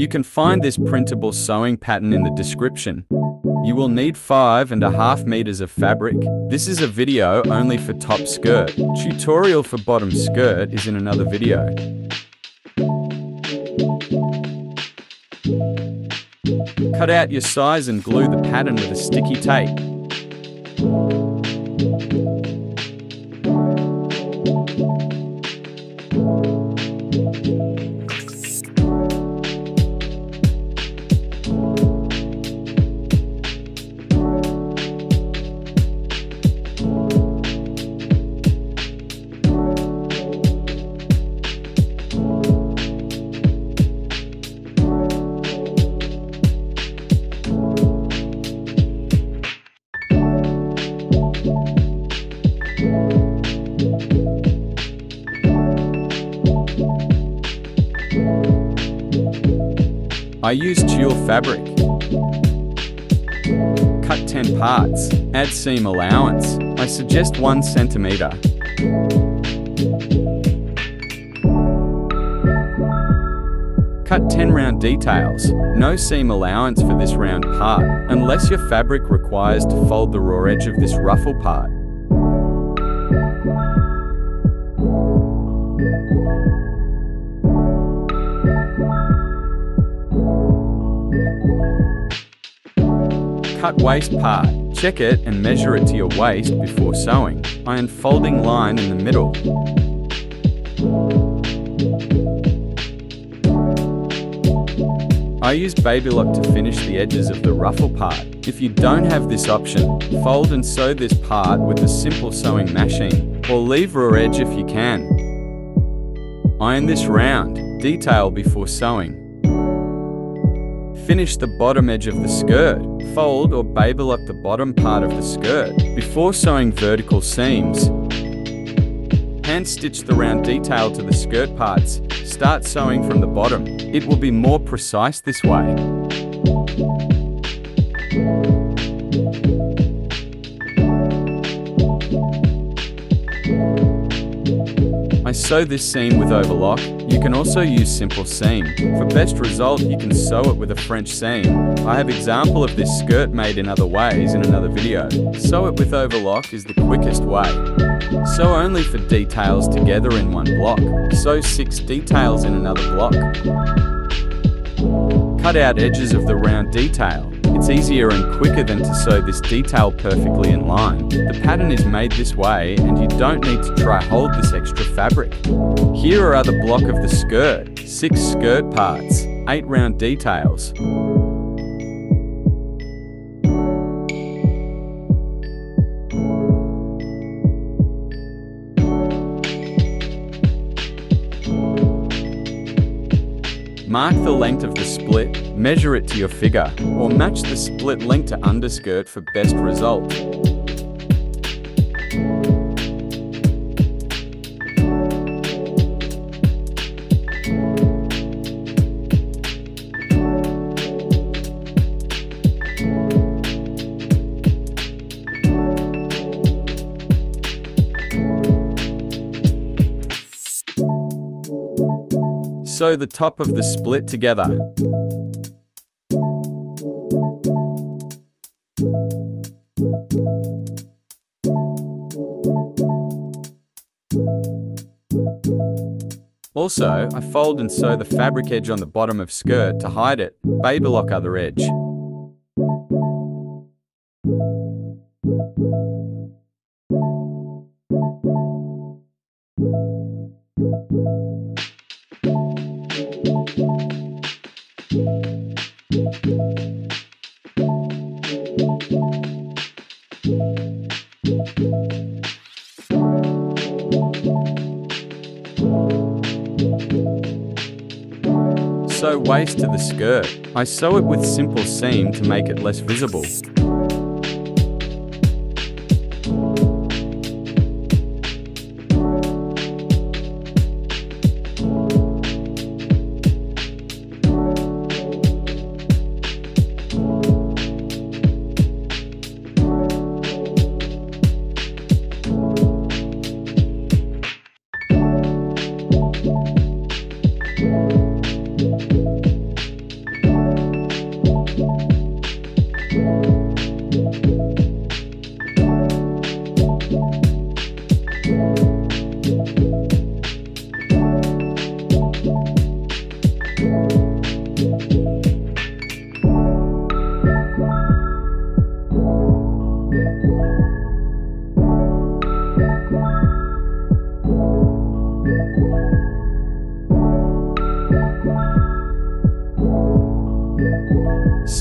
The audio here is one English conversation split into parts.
You can find this printable sewing pattern in the description. You will need 5.5 meters of fabric. This is a video only for top skirt. Tutorial for bottom skirt is in another video. Cut out your size and glue the pattern with a sticky tape. I use tulle fabric. Cut 10 parts. Add seam allowance. I suggest 1 centimeter. Cut 10 round details. No seam allowance for this round part, unless your fabric requires to fold the raw edge of this ruffle part. Cut waist part. Check it and measure it to your waist before sewing. I unfolding line in the middle. I use baby lock to finish the edges of the ruffle part. If you don't have this option, fold and sew this part with a simple sewing machine, or leave raw edge if you can. Iron this round. Detail before sewing. Finish the bottom edge of the skirt. Fold or baby lock the bottom part of the skirt. Before sewing vertical seams, hand stitch the round detail to the skirt parts. Start sewing from the bottom. It will be more precise this way. I sew this seam with overlock. You can also use simple seam. For best result, you can sew it with a French seam. I have example of this skirt made in other ways in another video. Sew it with overlock is the quickest way. Sew only for details together in one block. Sew 6 details in another block. Cut out edges of the round detail. It's easier and quicker than to sew this detail perfectly in line. The pattern is made this way and you don't need to try hold this extra fabric. Here are other block of the skirt. 6 skirt parts, 8 round details. Mark the length of the split, measure it to your figure, or match the split length to underskirt for best result. Sew the top of the split together. Also, I fold and sew the fabric edge on the bottom of skirt to hide it. Baby lock other edge. Sew waist to the skirt. I sew it with simple seam to make it less visible.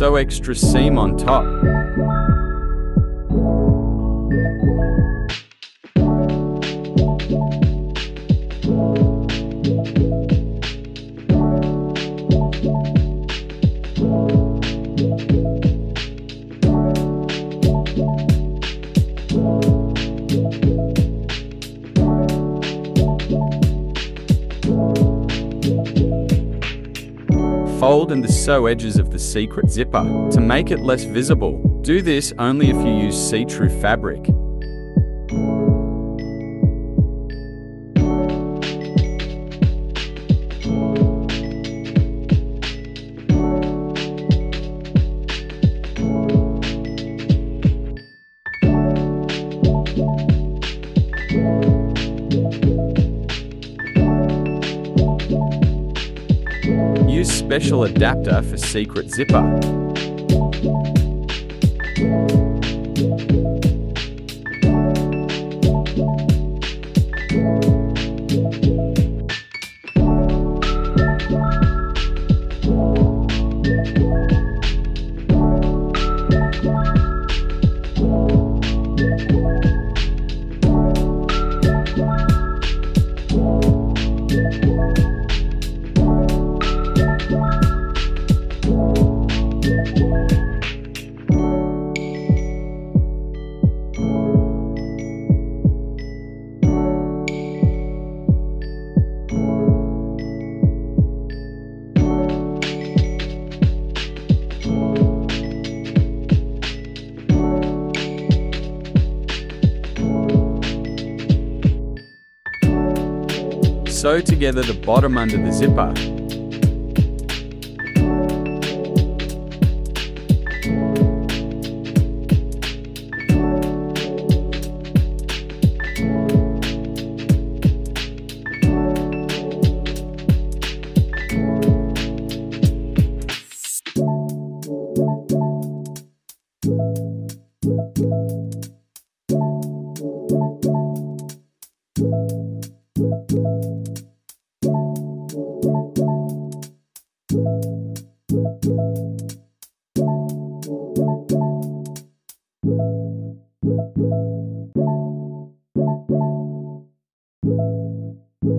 Sew extra seam on top. Fold and sew edges of the secret zipper to make it less visible. Do this only if you use see-through fabric. Use special adapter for secret zipper. Sew together the bottom under the zipper.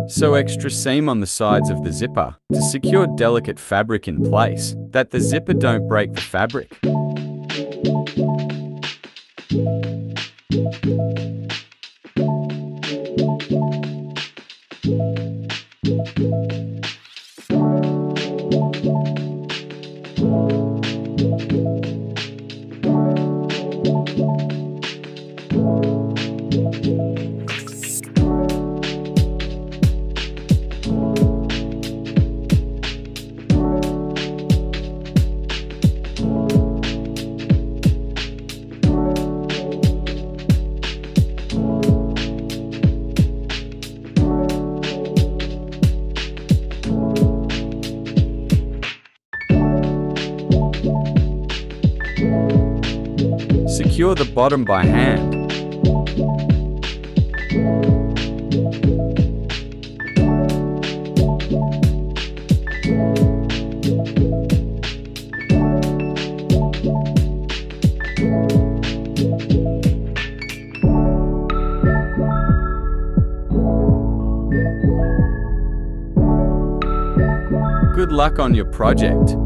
Sew extra seam on the sides of the zipper to secure delicate fabric in place, that the zipper don't break the fabric. Secure the bottom by hand. Good luck on your project.